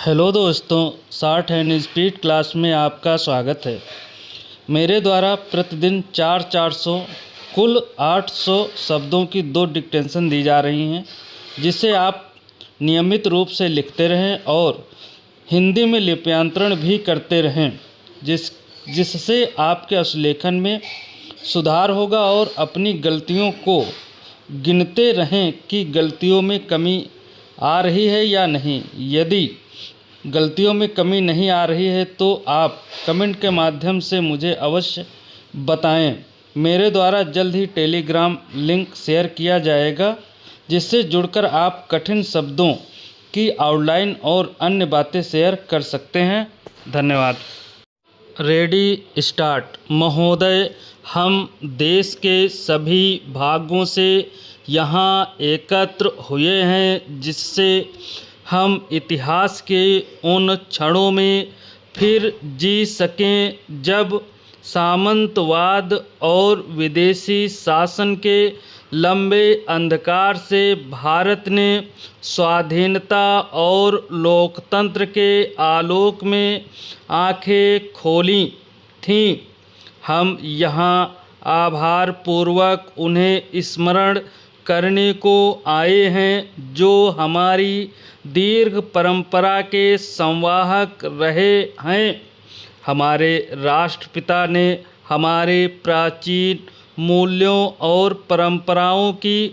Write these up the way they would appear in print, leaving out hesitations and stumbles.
Hello दोस्तों, short hand speed class में आपका स्वागत है। मेरे द्वारा प्रतिदिन 400 कुल 800 शब्दों की 2 डिक्टेशन दी जा रही हैं, जिसे आप नियमित रूप से लिखते रहें और हिंदी में लिप्यांतरण भी करते रहें, जिससे आपके अश्लेखन में सुधार होगा और अपनी गलतियों को गिनते रहें कि गलतियों में कमी आ रही है या नहीं। यदि गलतियों में कमी नहीं आ रही है तो आप कमेंट के माध्यम से मुझे अवश्य बताएं। मेरे द्वारा जल्द ही टेलीग्राम लिंक शेयर किया जाएगा, जिससे जुड़कर आप कठिन शब्दों की आउटलाइन और अन्य बातें शेयर कर सकते हैं। धन्यवाद। Ready start. महोदय, हम देश के सभी भागों से यहाँ एकत्र हुए हैं, जिससे हम इतिहास के उन क्षणों में फिर जी सकें जब सामंतवाद और विदेशी शासन के लंबे अंधकार से भारत ने स्वाधीनता और लोकतंत्र के आलोक में आंखें खोली थीं। हम यहाँ आभारपूर्वक उन्हें स्मरण करने को आए हैं जो हमारी दीर्घ परंपरा के संवाहक रहे हैं। हमारे राष्ट्रपिता ने हमारे प्राचीन मूल्यों और परंपराओं की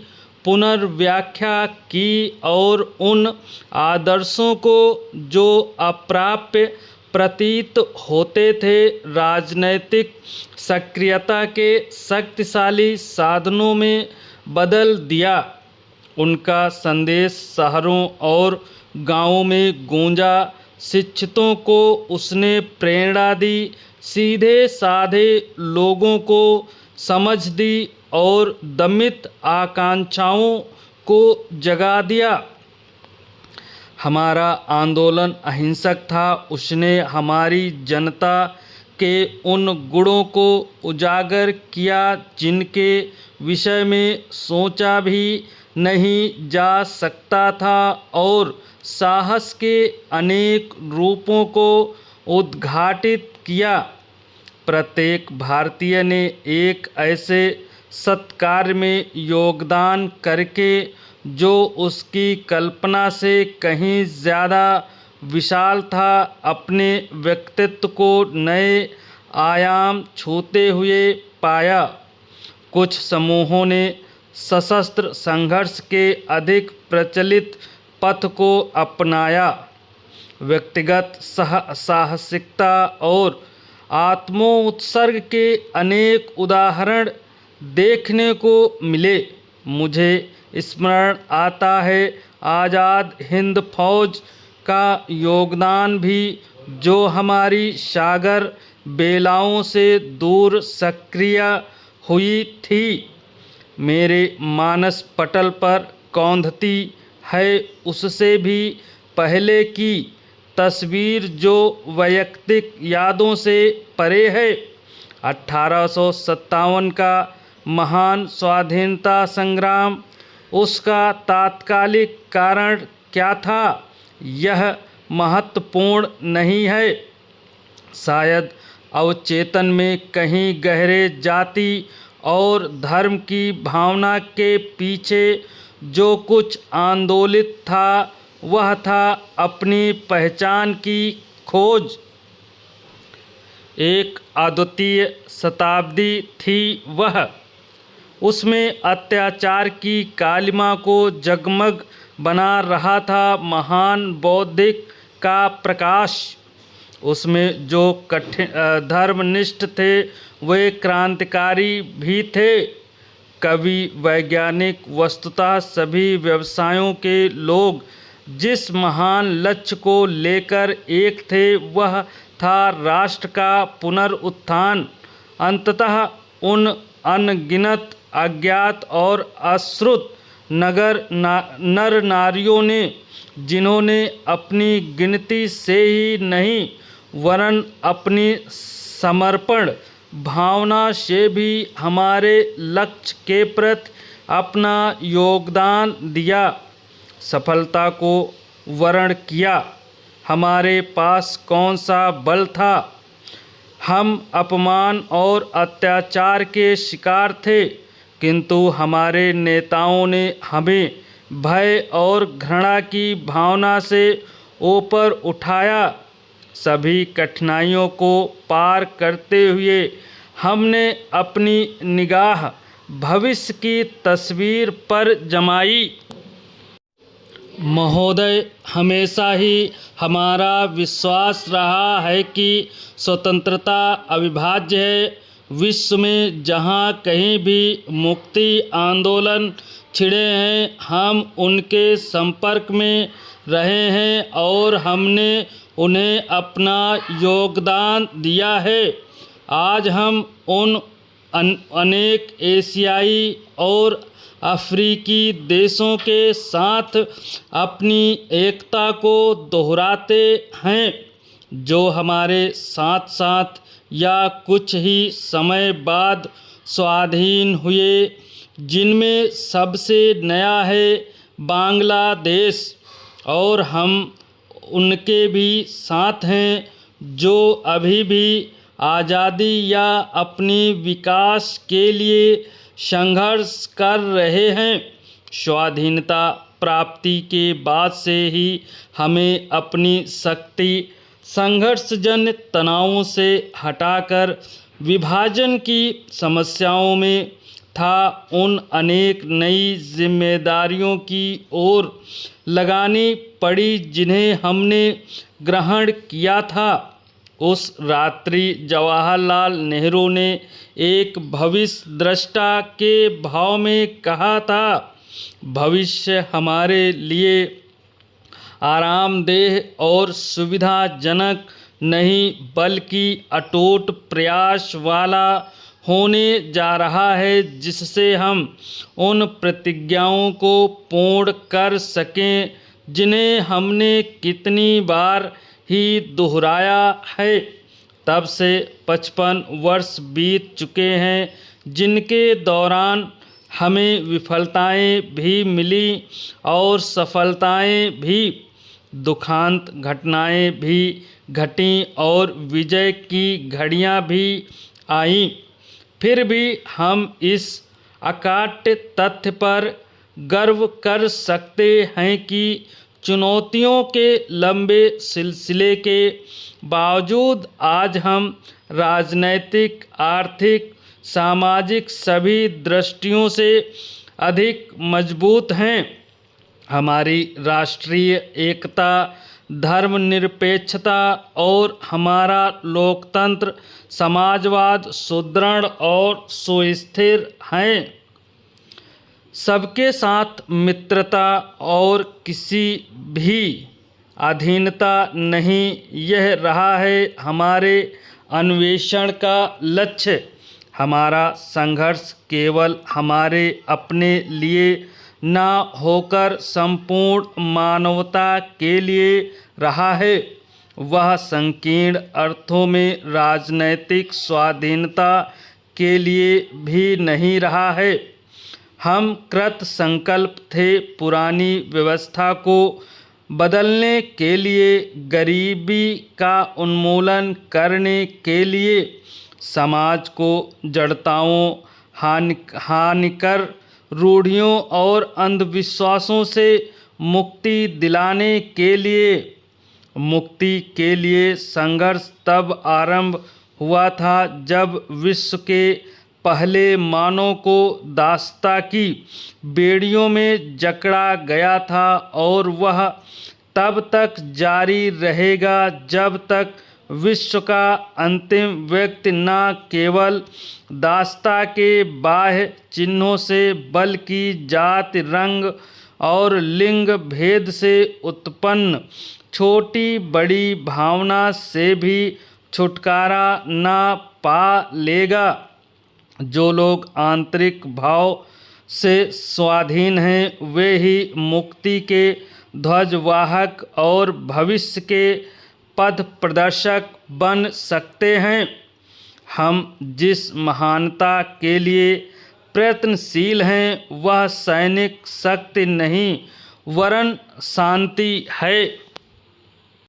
पुनर्व्याख्या की और उन आदर्शों को जो अप्राप्य प्रतीत होते थे, राजनैतिक सक्रियता के शक्तिशाली साधनों में बदल दिया। उनका संदेश शहरों और गांवों में गूंजा। शिक्षितों को उसने प्रेरणा दी, सीधे साधे लोगों को समझ दी और दमित आकांक्षाओं को जगा दिया। हमारा आंदोलन अहिंसक था। उसने हमारी जनता के उन गुणों को उजागर किया जिनके विषय में सोचा भी नहीं जा सकता था और साहस के अनेक रूपों को उद्घाटित किया। प्रत्येक भारतीय ने एक ऐसे सत्कार्य में योगदान करके जो उसकी कल्पना से कहीं ज़्यादा विशाल था, अपने व्यक्तित्व को नए आयाम छूते हुए पाया। कुछ समूहों ने सशस्त्र संघर्ष के अधिक प्रचलित पथ को अपनाया। व्यक्तिगत साहसिकता और आत्मोत्सर्ग के अनेक उदाहरण देखने को मिले। मुझे स्मरण आता है आज़ाद हिंद फौज का योगदान भी, जो हमारी सागर बेलाओं से दूर सक्रिय हुई थी। मेरे मानस पटल पर कौंधती है उससे भी पहले की तस्वीर, जो वैयक्तिक यादों से परे है। 1857 का महान स्वाधीनता संग्राम, उसका तात्कालिक कारण क्या था, यह महत्वपूर्ण नहीं है। शायद अवचेतन में कहीं गहरे जाति और धर्म की भावना के पीछे जो कुछ आंदोलित था, वह था अपनी पहचान की खोज। एक अद्वितीय शताब्दी थी वह। उसमें अत्याचार की कालिमा को जगमग बना रहा था महान बौद्धिक का प्रकाश। उसमें जो कठिन धर्मनिष्ठ थे, वे क्रांतिकारी भी थे। कवि, वैज्ञानिक, वस्तुतः सभी व्यवसायों के लोग जिस महान लक्ष्य को लेकर एक थे, वह था राष्ट्र का पुनरुत्थान। अंततः उन अनगिनत अज्ञात और अश्रुत नर नारियों ने, जिन्होंने अपनी गिनती से ही नहीं वरन अपनी समर्पण भावना से भी हमारे लक्ष्य के प्रति अपना योगदान दिया, सफलता को वर्ण किया। हमारे पास कौन सा बल था। हम अपमान और अत्याचार के शिकार थे, किंतु हमारे नेताओं ने हमें भय और घृणा की भावना से ऊपर उठाया। सभी कठिनाइयों को पार करते हुए हमने अपनी निगाह भविष्य की तस्वीर पर जमाई। महोदय, हमेशा ही हमारा विश्वास रहा है कि स्वतंत्रता अविभाज्य है। विश्व में जहाँ कहीं भी मुक्ति आंदोलन छिड़े हैं, हम उनके संपर्क में रहे हैं और हमने उन्हें अपना योगदान दिया है। आज हम उन अनेक एशियाई और अफ्रीकी देशों के साथ अपनी एकता को दोहराते हैं, जो हमारे साथ साथ या कुछ ही समय बाद स्वाधीन हुए, जिनमें सबसे नया है बांग्लादेश। और हम उनके भी साथ हैं जो अभी भी आज़ादी या अपनी विकास के लिए संघर्ष कर रहे हैं। स्वाधीनता प्राप्ति के बाद से ही हमें अपनी शक्ति संघर्षजन्य तनावों से हटाकर विभाजन की समस्याओं में था उन अनेक नई जिम्मेदारियों की ओर लगानी पड़ी जिन्हें हमने ग्रहण किया था। उस रात्रि जवाहरलाल नेहरू ने एक भविष्य दृष्टा के भाव में कहा था, भविष्य हमारे लिए आरामदेह और सुविधाजनक नहीं बल्कि अटूट प्रयास वाला होने जा रहा है, जिससे हम उन प्रतिज्ञाओं को पूर्ण कर सकें जिन्हें हमने कितनी बार ही दोहराया है। तब से 55 वर्ष बीत चुके हैं, जिनके दौरान हमें विफलताएं भी मिली और सफलताएं भी, दुखांत घटनाएं भी घटीं और विजय की घड़ियां भी आईं। फिर भी हम इस अकाट्य तथ्य पर गर्व कर सकते हैं कि चुनौतियों के लंबे सिलसिले के बावजूद आज हम राजनैतिक, आर्थिक, सामाजिक सभी दृष्टियों से अधिक मजबूत हैं। हमारी राष्ट्रीय एकता, धर्मनिरपेक्षता और हमारा लोकतंत्र समाजवाद सुदृढ़ और सुस्थिर हैं। सबके साथ मित्रता और किसी भी अधीनता नहीं, यह रहा है हमारे अन्वेषण का लक्ष्य। हमारा संघर्ष केवल हमारे अपने लिए न होकर संपूर्ण मानवता के लिए रहा है। वह संकीर्ण अर्थों में राजनैतिक स्वाधीनता के लिए भी नहीं रहा है। हम कृत संकल्प थे पुरानी व्यवस्था को बदलने के लिए, गरीबी का उन्मूलन करने के लिए, समाज को जड़ताओं, हानिकर रूढ़ियों और अंधविश्वासों से मुक्ति दिलाने के लिए। मुक्ति के लिए संघर्ष तब आरंभ हुआ था जब विश्व के पहले मानव को दासता की बेड़ियों में जकड़ा गया था और वह तब तक जारी रहेगा जब तक विश्व का अंतिम व्यक्ति न केवल दासता के बाह्य चिन्हों से बल्कि जाति, रंग और लिंग भेद से उत्पन्न छोटी बड़ी भावना से भी छुटकारा न पा लेगा। जो लोग आंतरिक भाव से स्वाधीन हैं, वे ही मुक्ति के ध्वजवाहक और भविष्य के पथ प्रदर्शक बन सकते हैं। हम जिस महानता के लिए प्रयत्नशील हैं, वह सैनिक शक्ति नहीं वरन शांति है।